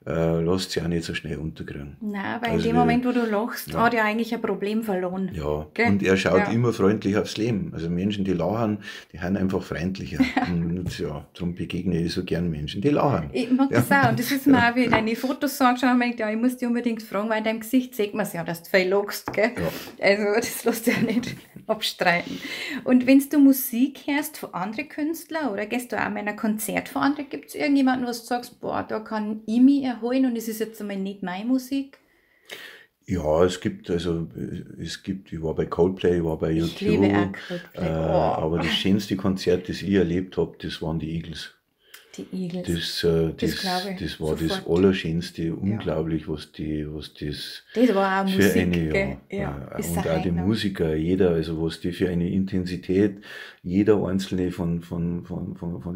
lässt sich auch nicht so schnell unterkriegen. Nein, weil Also in dem wir- Moment, wo du lachst, Ja. hat er eigentlich ein Problem verloren. Ja, Gell? und er schaut Ja. immer freundlich aufs Leben. Also Menschen, die lachen, die sind einfach freundlicher. Und ja, darum begegne ich so gern Menschen, die lachen. Ich mag das auch. Und das ist mir auch, wie ich deine Fotos so angeschaut habe, ja, ich muss dich unbedingt fragen, weil in deinem Gesicht sieht man es ja, dass du viel lachst. Gell? Ja. Also das lässt sich ja nicht abstreiten. Und wenn du Musik hörst von anderen Künstlern oder gehst du auch mal in ein Konzert von anderen, gibt es irgendjemanden, wo du sagst, boah, da kann ich mich erholen und es ist jetzt einmal nicht meine Musik? Ja, ich war bei Coldplay, ich war bei Ich liebe U2, auch Coldplay. aber das schönste Konzert, das ich erlebt habe, das waren die Eagles. Die Eagles. Das glaube ich das war das sofort. Allerschönste, unglaublich, was das Das war auch für Musik, eine, gell? und Ist auch ein die Heiner. Musiker, jeder, also was die für eine Intensität, jeder Einzelne von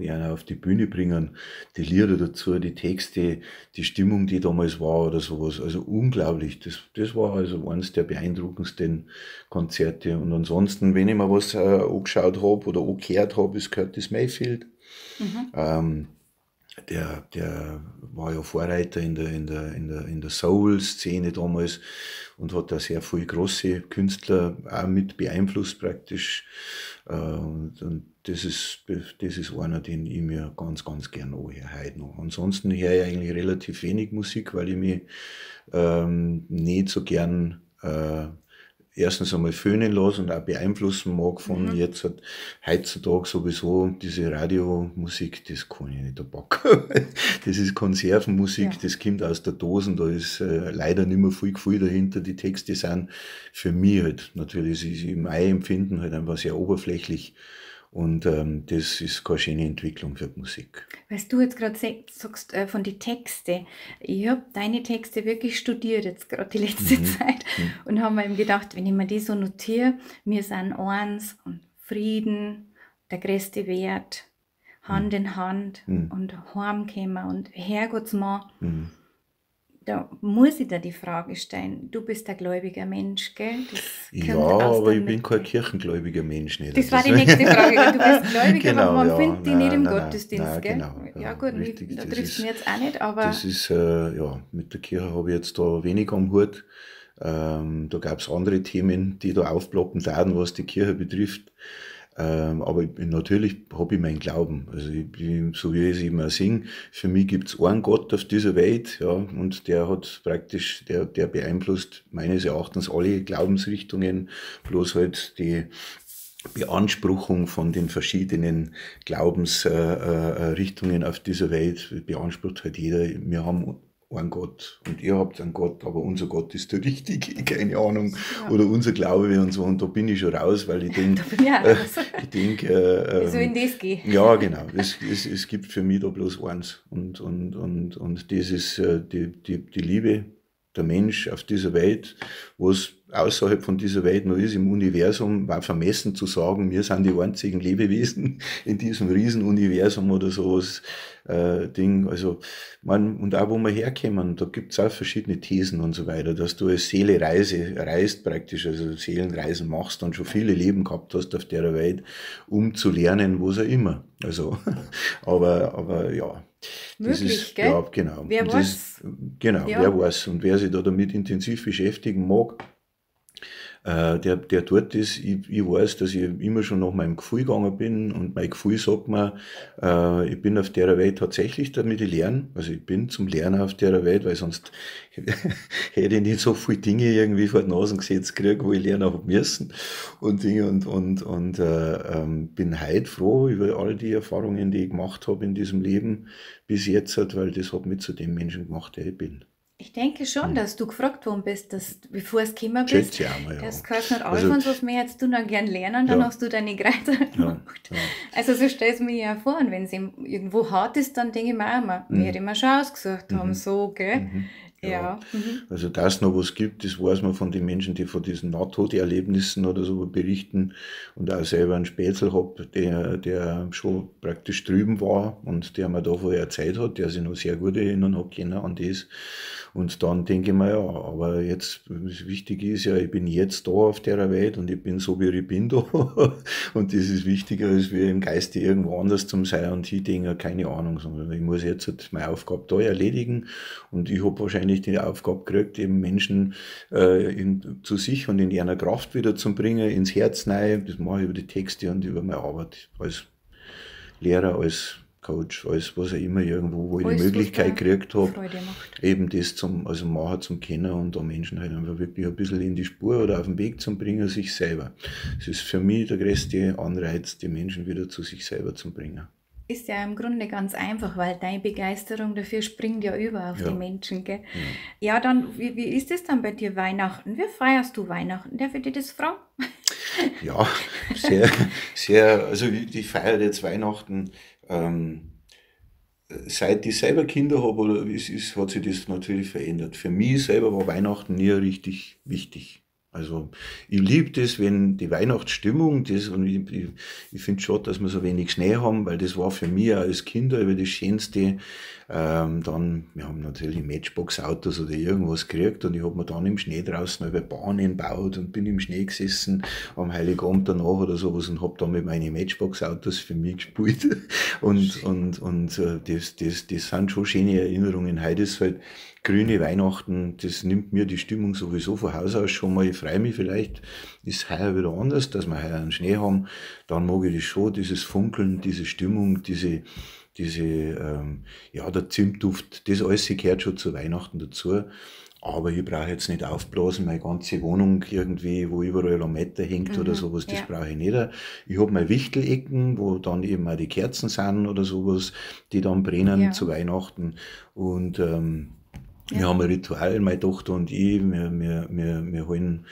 ihnen auf die Bühne bringen, die Lieder dazu, die Texte, die Stimmung, die damals war oder sowas, also unglaublich, das war also eines der beeindruckendsten Konzerte. Und ansonsten, wenn ich mir was angeschaut habe oder angehört habe, ist Curtis Mayfield. Der war ja Vorreiter in der Soul-Szene damals und hat da sehr viele große Künstler auch mit beeinflusst praktisch. Und das ist einer, den ich mir ganz, ganz gern anhöre heute noch. Ansonsten höre ich eigentlich relativ wenig Musik, weil ich mich nicht so gern erstens einmal föhnen lassen und auch beeinflussen mag von jetzt heutzutage sowieso diese Radiomusik, das kann ich nicht packen. Das ist Konservenmusik, Ja. das kommt aus der Dose, da ist leider nicht mehr viel Gefühl dahinter. Die Texte sind für mich halt natürlich, es ist in meinem Empfinden halt einfach sehr oberflächlich und das ist keine schöne Entwicklung für die Musik. Was du jetzt gerade sagst von den Texten, ich habe deine Texte wirklich studiert, jetzt gerade die letzte Zeit, und habe mir eben gedacht, wenn ich mir die so notiere, wir sind eins und Frieden, der größte Wert, Hand in Hand und heimkommen und Herrgottsmann, da muss ich dir die Frage stellen, du bist ein gläubiger Mensch, gell? Das Ja, kommt aus aber der ich bin Mitte. kein kirchengläubiger Mensch. Nicht. Das war die nächste Frage. Du bist gläubig, Genau, aber man ja. findet dich Nein, nicht im nein, Gottesdienst, nein, gell? genau, Ja, ja, gut, richtig, da das trifft es ist- mich jetzt auch nicht, aber Das ist, ja, mit der Kirche habe ich jetzt da wenig am Hut. Da gab es andere Themen, die da aufploppen werden, was die Kirche betrifft. Aber natürlich habe ich meinen Glauben. Also so wie ich es immer singe, für mich gibt es einen Gott auf dieser Welt, ja, und der hat praktisch, der beeinflusst meines Erachtens alle Glaubensrichtungen, bloß halt die Beanspruchung von den verschiedenen Glaubensrichtungen auf dieser Welt beansprucht halt jeder. Wir haben einen Gott und ihr habt einen Gott, aber unser Gott ist der richtige, keine Ahnung, oder unser Glaube und so, und da bin ich schon raus, weil ich denke, da bin ich auch raus. ich denke, so in das gehe. ja, genau. Es gibt für mich da bloß eins. Und das ist die Liebe, der Mensch auf dieser Welt, was außerhalb von dieser Welt noch ist, im Universum, war vermessen zu sagen, wir sind die einzigen Lebewesen in diesem Riesenuniversum oder sowas Ding. Also, und auch wo wir herkommen, da gibt es auch verschiedene Thesen und so weiter, dass du als Seele reist praktisch, also Seelenreisen machst und schon viele Leben gehabt hast auf der Welt, um zu lernen, was auch immer. Also, aber ja. Das Möglich, ist, gell? ja, genau. Wer Und weiß. Genau, Ja. wer weiß. Und wer sich da damit intensiv beschäftigen mag, der dort ist. Ich weiß, dass ich immer schon nach meinem Gefühl gegangen bin und mein Gefühl sagt mir, ich bin auf der Welt tatsächlich, damit ich lerne. Also ich bin zum Lernen auf der Welt, weil sonst hätte ich nicht so viele Dinge irgendwie vor die Nase gesetzt gekriegt, wo ich lernen habe müssen und Dinge und bin heute froh über all die Erfahrungen, die ich gemacht habe in diesem Leben bis jetzt, weil das hat mich zu dem Menschen gemacht, der ich bin. Ich denke schon, dass du gefragt worden bist, dass, bevor du gekommen bist, Schätze ich auch mal, ja. das gehört nicht Also- alles, was möchtest du noch gern lernen, dann Ja. hast du deine Kreise gemacht. ja. Also so stellst du mir ja vor, und wenn es irgendwo hart ist, dann denke ich mir auch immer, wir hätten immer schon ausgesucht haben, so, gell? Ja. Also dass es noch was gibt, das weiß man von den Menschen, die von diesen Nahtoderlebnissen oder so berichten und auch selber einen Spätzl hab, der schon praktisch drüben war und der mir davon erzählt hat, der sich noch sehr gut erinnern hat können an das. Und dann denke ich mir, ja, aber jetzt, das Wichtige ist ja, ich bin jetzt da auf der Welt und ich bin so, wie ich bin da. Und das ist wichtiger, als wir im Geiste irgendwo anders zum sein und ich denke, keine Ahnung, sondern ich muss jetzt halt meine Aufgabe da erledigen und ich habe wahrscheinlich die Aufgabe gekriegt, eben Menschen zu sich und in ihrer Kraft wieder zu bringen, ins Herz rein. Das mache ich über die Texte und über meine Arbeit als Lehrer, als Coach, als was auch immer, irgendwo, wo ich die Möglichkeit gekriegt habe, eben das also machen zum Kennen und da Menschen halt einfach wirklich ein bisschen in die Spur oder auf den Weg zu bringen, sich selber. Das ist für mich der größte Anreiz, die Menschen wieder zu sich selber zu bringen. Ist ja im Grunde ganz einfach, weil deine Begeisterung dafür springt ja über auf die Menschen, gell? Ja, dann, wie ist es dann bei dir Weihnachten? Wie feierst du Weihnachten? Darf ich dir das fragen? Ja, sehr, also ich feiere jetzt Weihnachten, seit ich selber Kinder habe, oder hat sich das natürlich verändert. Für mich selber war Weihnachten nie richtig wichtig. Also ich liebe das, wenn die Weihnachtsstimmung, und ich finde schon, dass wir so wenig Schnee haben, weil das war für mich auch als Kinder über das Schönste. Dann, wir haben natürlich Matchbox-Autos oder irgendwas gekriegt und ich habe mir dann im Schnee draußen über Bahnen gebaut und bin im Schnee gesessen am Heiligabend danach oder sowas und habe dann mit meinen Matchbox-Autos für mich gespielt. Das sind schon schöne Erinnerungen. Heute ist halt grüne Weihnachten, das nimmt mir die Stimmung sowieso von Haus aus schon mal. Ich freue mich vielleicht, ist heuer wieder anders, dass wir heuer einen Schnee haben. Dann mag ich das schon, dieses Funkeln, diese Stimmung, der Zimtduft, das alles gehört schon zu Weihnachten dazu. Aber ich brauche jetzt nicht aufblasen, meine ganze Wohnung irgendwie, wo überall Lametta hängt oder sowas, das brauche ich nicht. Ich habe meine Wichtelecken, wo dann eben auch die Kerzen sind oder sowas, die dann brennen zu Weihnachten. Und wir haben ein Ritual, meine Tochter und ich, wir holen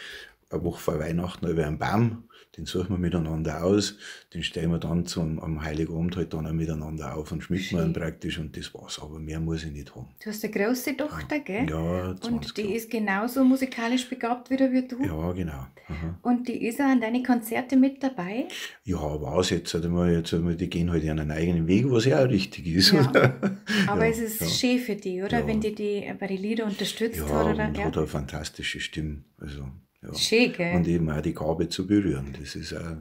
eine Woche vor Weihnachten über einen Baum, den suchen wir miteinander aus, den stellen wir dann am Heiligabend halt dann auch miteinander auf und schmücken wir ihn praktisch und das war's, aber mehr muss ich nicht haben. Du hast eine große Tochter, gell? Ja, 20 und die ist genauso musikalisch begabt wieder wie du? Ja, genau. Aha. Und die ist auch an deine Konzerte mit dabei? Ja, war's jetzt einmal, die gehen halt ihren eigenen Weg, was ja auch richtig ist. Ja. Oder? Aber es ist schön für die, oder? Ja. Wenn die bei den Liedern unterstützt und hat eine fantastische Stimme, also ja. Schön, gell? Und eben auch die Gabe zu berühren, das ist auch,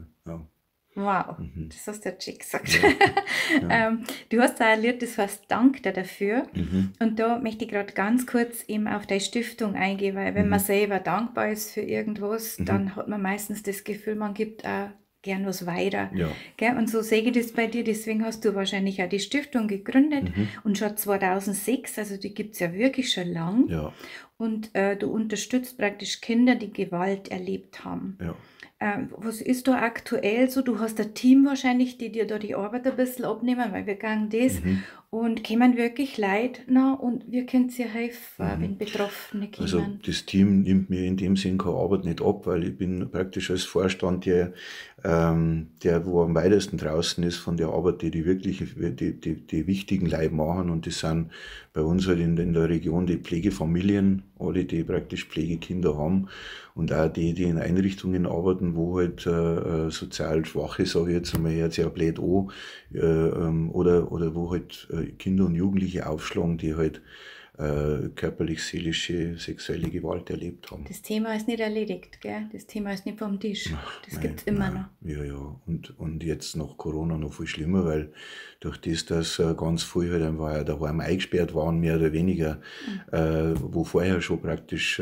Wow, das hast du ja schick gesagt. Ja. Du hast da ein Lied, das heißt Dank dir dafür. Und da möchte ich gerade ganz kurz eben auf deine Stiftung eingehen, weil wenn man selber dankbar ist für irgendwas, dann hat man meistens das Gefühl, man gibt auch gern was weiter. Ja. Gell? Und so sehe ich das bei dir, deswegen hast du wahrscheinlich auch die Stiftung gegründet und schon 2006, also die gibt es ja wirklich schon lang. Ja. Und du unterstützt praktisch Kinder, die Gewalt erlebt haben. Ja. Was ist da aktuell so? Du hast ein Team wahrscheinlich, die dir da die Arbeit ein bisschen abnehmen, weil wir gehen das und kommen wirklich Leute nach und wir können dir helfen, wenn Betroffene kommen. Also das Team nimmt mir in dem Sinn keine Arbeit nicht ab, weil ich bin praktisch als Vorstand der wo am weitesten draußen ist von der Arbeit, die die wichtigen Leute machen, und das sind bei uns halt in der Region die Pflegefamilien, alle, die praktisch Pflegekinder haben, und auch die in Einrichtungen arbeiten, wo halt sozial Schwache, sage ich jetzt einmal, jetzt ja blöd an, oder wo halt Kinder und Jugendliche aufschlagen, die halt körperlich, seelische, sexuelle Gewalt erlebt haben. Das Thema ist nicht erledigt, gell? Das Thema ist nicht vom Tisch. Das gibt es immer noch. Ja. Und jetzt nach Corona noch viel schlimmer, weil durch das, dass ganz viel halt einfach daheim eingesperrt waren, mehr oder weniger, wo vorher schon praktisch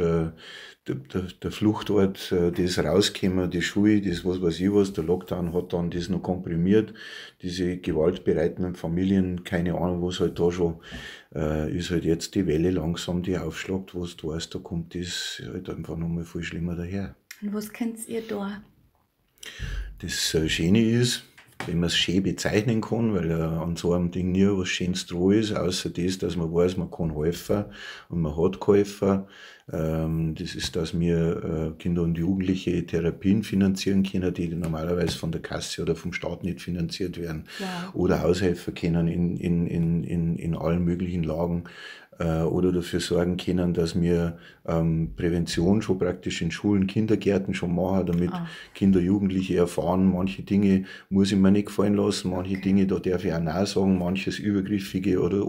der Fluchtort, das Rauskommen, die Schule, das was weiß ich was, der Lockdown hat dann das noch komprimiert, diese gewaltbereiten Familien, keine Ahnung, was halt da schon ist halt jetzt die Welle langsam, die aufschlägt, wo du weißt, da kommt das halt einfach nochmal viel schlimmer daher. Und was könnt ihr da? Das Schöne ist, wenn man es schön bezeichnen kann, weil an so einem Ding nie was Schönes dran ist, außer das, dass man weiß, man kann helfen und man hat geholfen. Das ist, dass wir Kinder und Jugendliche Therapien finanzieren können, die normalerweise von der Kasse oder vom Staat nicht finanziert werden. Wow. Oder aushelfen können in allen möglichen Lagen. oder dafür sorgen können, dass wir Prävention schon praktisch in Schulen, Kindergärten schon machen, damit Kinder, Jugendliche erfahren, manche Dinge muss ich mir nicht gefallen lassen, manche Dinge, da darf ich auch Nein sagen, manches Übergriffige oder.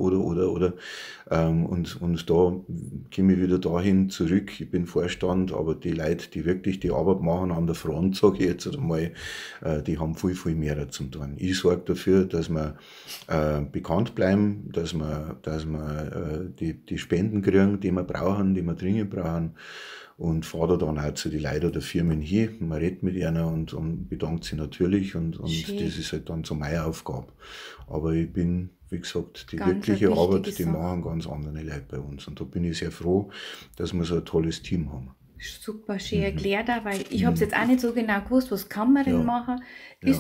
Und da komme ich wieder dahin zurück. Ich bin Vorstand, aber die Leute, die wirklich die Arbeit machen an der Front, sage ich jetzt einmal, die haben viel, viel mehr zu tun. Ich sorge dafür, dass wir bekannt bleiben, dass wir die Spenden kriegen, die wir brauchen, die wir dringend brauchen. Und fahre dann auch zu den Leuten der Firmen hin, man redet mit ihnen und bedankt sich natürlich und das ist halt dann so meine Aufgabe. Aber ich bin, wie gesagt, die Ganz wirkliche eine Arbeit, wichtige die Sache. machen ganz andere Leute bei uns. Und da bin ich sehr froh, dass wir so ein tolles Team haben. Super schön erklärt, weil ich habe es jetzt auch nicht so genau gewusst, was kann man denn Ja. machen. Ja.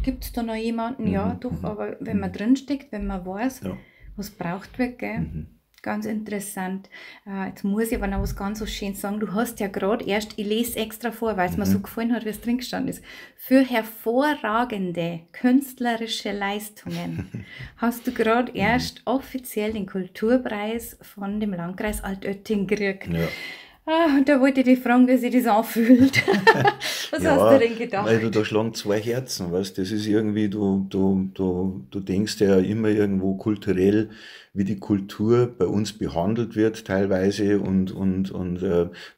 Gibt es da noch jemanden? Ja, doch, aber wenn man drinsteckt, wenn man weiß, Ja. was braucht wird, gell? Ganz interessant. Jetzt muss ich aber noch was ganz so schön sagen. Du hast ja gerade erst, ich lese extra vor, weil es mir so gefallen hat, wie es drin gestanden ist. Für hervorragende künstlerische Leistungen hast du gerade erst offiziell den Kulturpreis von dem Landkreis Altötting gekriegt. Ja. Und da wollte ich dich fragen, wie sich das anfühlt. Was hast du denn gedacht? Weil da schlagen zwei Herzen, weißt, das ist irgendwie, du denkst ja immer irgendwo kulturell, wie die Kultur bei uns behandelt wird teilweise und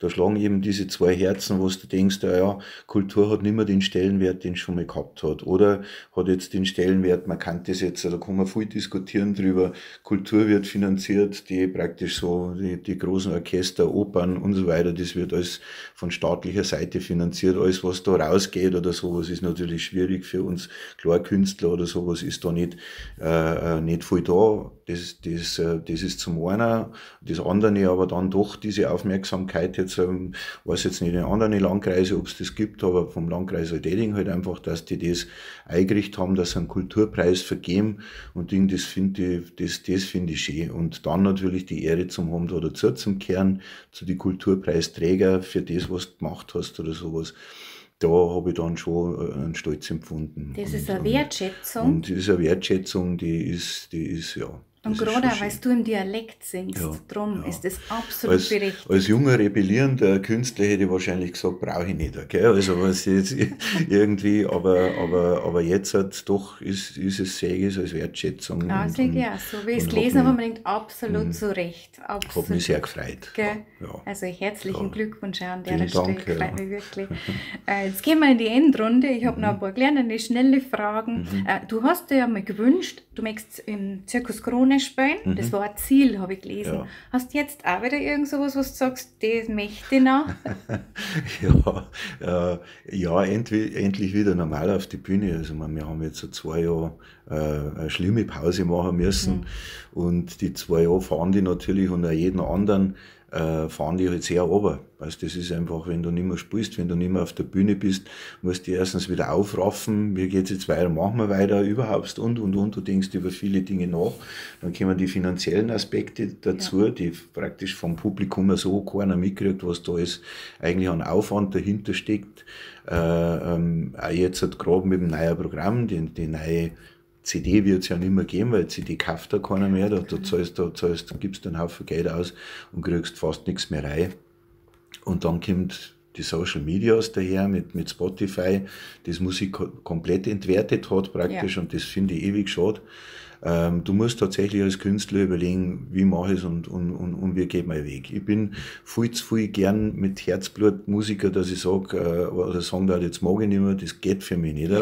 da schlagen eben diese zwei Herzen, wo du denkst, ja, Kultur hat nicht mehr den Stellenwert, den es schon mal gehabt hat, oder hat jetzt den Stellenwert, man kann das jetzt, da kann man viel diskutieren drüber, Kultur wird finanziert, die praktisch so, die großen Orchester, Opern und so weiter, das wird alles von staatlicher Seite finanziert, alles was da rausgeht oder sowas ist natürlich schwierig für uns Klarkünstler oder sowas ist da nicht viel da, das ist zum einen, das andere aber dann doch diese Aufmerksamkeit jetzt, weiß jetzt nicht in anderen Landkreisen, ob es das gibt, aber vom Landkreis Altötting halt einfach, dass die das eingerichtet haben, dass sie einen Kulturpreis vergeben und das finde ich schön. Und dann natürlich die Ehre zum haben, da dazu zum Kehren, zu den Kulturpreisträger für das, was du gemacht hast oder sowas. Da habe ich dann schon einen Stolz empfunden. Das ist eine Wertschätzung. Und das ist eine Wertschätzung, die ist ja. Und das ist gerade schon auch, weil schön. du im Dialekt singst, Ja, drum ja. ist das absolut berechtigt. Als junger, rebellierender Künstler hätte ich wahrscheinlich gesagt, brauche ich nicht. Gell? Also was jetzt irgendwie, aber jetzt hat doch ist es Säges als Wertschätzung. Ah, sehe ich auch so. Wie ich es und gelesen hat habe, man denkt absolut zu Recht. Hat mich Absolut. sehr gefreut. Gell? Ja. Also herzlichen Ja. Glückwunsch auch an der Vielen Stelle. Dank, ja. Freut mich wirklich. Jetzt gehen wir in die Endrunde. Ich habe noch ein paar kleine, schnelle Fragen. Du hast dir ja mal gewünscht, du möchtest im Zirkus Krone spielen. Das war ein Ziel, habe ich gelesen. Ja. Hast du jetzt auch wieder irgend sowas, was du sagst, das möchte ich noch? Ja, endlich wieder normal auf die Bühne. Also wir haben jetzt so 2 Jahre eine schlimme Pause machen müssen und die 2 Jahre fahren die natürlich und auch jeden anderen fahren die halt sehr runter. Weißt, das ist einfach, wenn du nicht mehr spielst, wenn du nicht mehr auf der Bühne bist, musst du erstens wieder aufraffen, wie geht's jetzt weiter, machen wir weiter, überhaupt und. Du denkst über viele Dinge nach. Dann kommen die finanziellen Aspekte dazu, die praktisch vom Publikum so keiner mitkriegt, was da ist, eigentlich an Aufwand dahinter steckt. Auch jetzt halt gerade mit dem neuen Programm, die neue CD wird es ja nicht mehr geben, weil CD kauft da keiner mehr. Da gibst du einen Haufen Geld aus und kriegst fast nichts mehr rein. Und dann kommt die Social Medias daher mit Spotify, das Musik komplett entwertet hat praktisch und das finde ich ewig schade. Du musst tatsächlich als Künstler überlegen, wie mache ich es und wie geht mein Weg. Ich bin viel zu viel gern mit Herzblut Musiker, dass ich sage, oder sagen da, jetzt mag ich nicht mehr, das geht für mich nicht.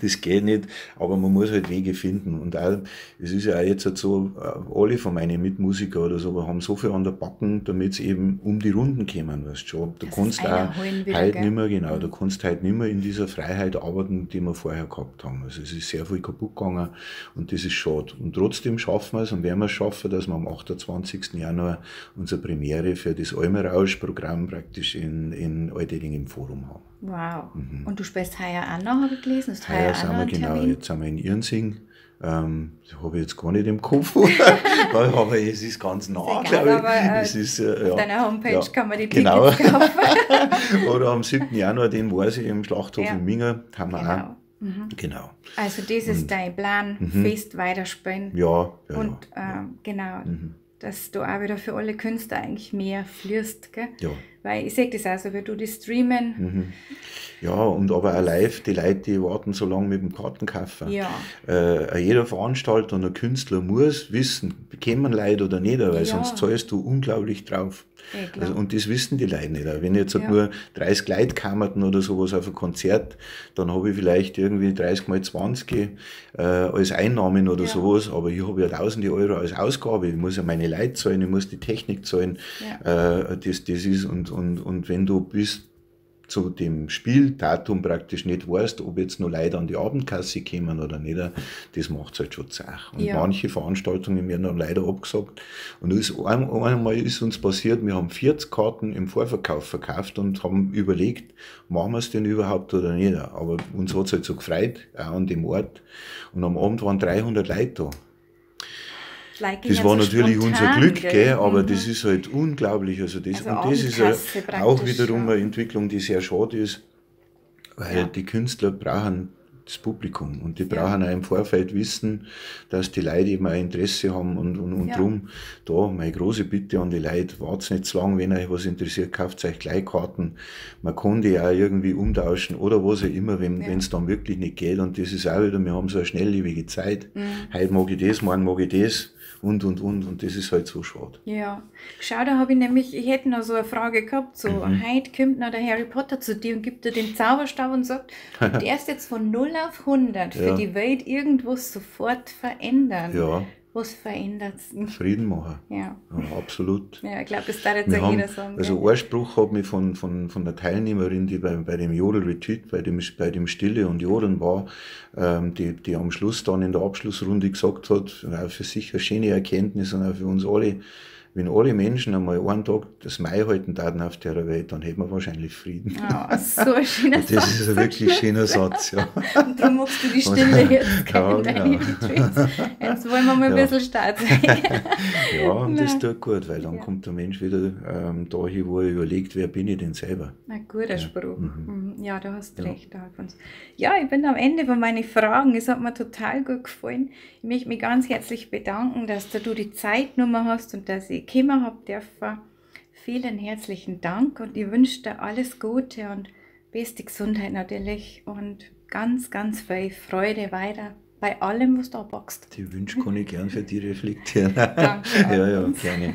Das geht nicht, aber man muss halt Wege finden. Und auch, es ist ja auch jetzt halt so, alle von meinen Mitmusiker oder so, haben so viel an der Backen, damit sie eben um die Runden kommen, weißt du schon. Du kannst auch halt nicht mehr, genau, du kannst halt nicht mehr in dieser Freiheit arbeiten, die wir vorher gehabt haben. Also es ist sehr viel kaputt gegangen und das ist schade. Und trotzdem schaffen wir es und werden wir es schaffen, dass wir am 28. Januar unsere Premiere für das Almerausch-Programm praktisch in Altötting im Forum haben. Wow. Und du spielst heuer auch noch, habe ich gelesen? Heuer sind wir, genau, jetzt sind wir in Irnsing. Das habe ich jetzt gar nicht im Kopf, aber es ist ganz nah, glaube ich. Auf deiner Homepage kann man die genau. Tickets kaufen. Oder am 7. Januar, den weiß ich, im Schlachthof in Minga, haben wir auch. Genau. Also das ist dein Plan, fest weiterspielen. Ja. Und genau. dass du auch wieder für alle Künstler eigentlich mehr fließt, gell? Ja. Weil ich sehe das auch so, wie du das streamen. Ja, und aber auch live, die Leute, die warten so lange mit dem Kartenkaufen. Ja. Jeder Veranstalter und ein Künstler muss wissen, bekommen Leute oder nicht, weil Ja. sonst zahlst du unglaublich drauf. Ja, klar. Und das wissen die Leute nicht. Wenn jetzt halt Ja. nur 30 Leute kamen oder sowas auf ein Konzert, dann habe ich vielleicht irgendwie 30 mal 20 als Einnahmen oder Ja. sowas, aber ich habe ja tausende Euro als Ausgabe. Ich muss ja meine Leute zahlen, ich muss die Technik zahlen. Das ist und wenn du bis zu dem Spieldatum praktisch nicht weißt, ob jetzt noch Leute an die Abendkasse kommen oder nicht, das macht es halt schon zach. Und Ja. manche Veranstaltungen werden dann leider abgesagt. Und einmal ist uns passiert, wir haben 40 Karten im Vorverkauf verkauft und haben überlegt, machen wir es denn überhaupt oder nicht. Aber uns hat es halt so gefreut, auch an dem Ort. Und am Abend waren 300 Leute da. Das war natürlich unser Glück, gell? Aber das ist halt unglaublich. Also das ist Abendkasse auch praktisch, wiederum ja. eine Entwicklung, die sehr schade ist, weil Ja. die Künstler brauchen das Publikum und die brauchen auch im Vorfeld wissen, dass die Leute eben ein Interesse haben und Ja. drum da meine große Bitte an die Leute, wartet nicht zu lang, wenn euch was interessiert, kauft euch gleich Karten. Man kann die auch irgendwie umtauschen oder was auch immer, wenn es dann wirklich nicht geht. Und das ist auch wieder, wir haben so eine schnelllebige Zeit. Heute mag ich das, morgen mag ich das und das ist halt so schade. Ja, schau, da habe ich nämlich, ich hätte noch so eine Frage gehabt, so, heute kommt noch der Harry Potter zu dir und gibt dir den Zauberstab und sagt, du darfst jetzt von 0 auf 100 für Ja. die Welt irgendwas sofort verändern. Ja, Was verändert es denn? Frieden machen. Ja. Ja, absolut. Ja, ich glaube, das darf jetzt Wir auch haben, jeder sagen. also gell? ein Spruch hat mich von der Teilnehmerin, die bei dem Jodel-Retreat, bei dem Stille und Jodeln war, die am Schluss dann in der Abschlussrunde gesagt hat, auch für sich eine schöne Erkenntnis und auch für uns alle, wenn alle Menschen einmal einen Tag das Mai halten taten auf der Welt, dann hätten wir wahrscheinlich Frieden. Ja, so ein schöner Das ist ein wirklich schöner Satz, ja. Und darum magst du die Stille jetzt Ja, kennen, deine genau. Retreats. Jetzt wollen wir mal ein Ja. bisschen stark sein. Ja, und das Nein. tut gut, weil dann Ja. kommt der Mensch wieder dahin, wo er überlegt, wer bin ich denn selber. Ein guter Spruch. Ja, du hast recht, Alfons. Ja, ich bin am Ende von meinen Fragen. Es hat mir total gut gefallen. Ich möchte mich ganz herzlich bedanken, dass du die Zeit genommen hast und dass ich kommen habe dürfen. Vielen herzlichen Dank und ich wünsche dir alles Gute und beste Gesundheit natürlich und ganz, ganz viel Freude weiter bei allem, was du anpackst. Die Wünsche kann ich gern für dich reflektieren. Danke, Ja, ja, Alfons. gerne.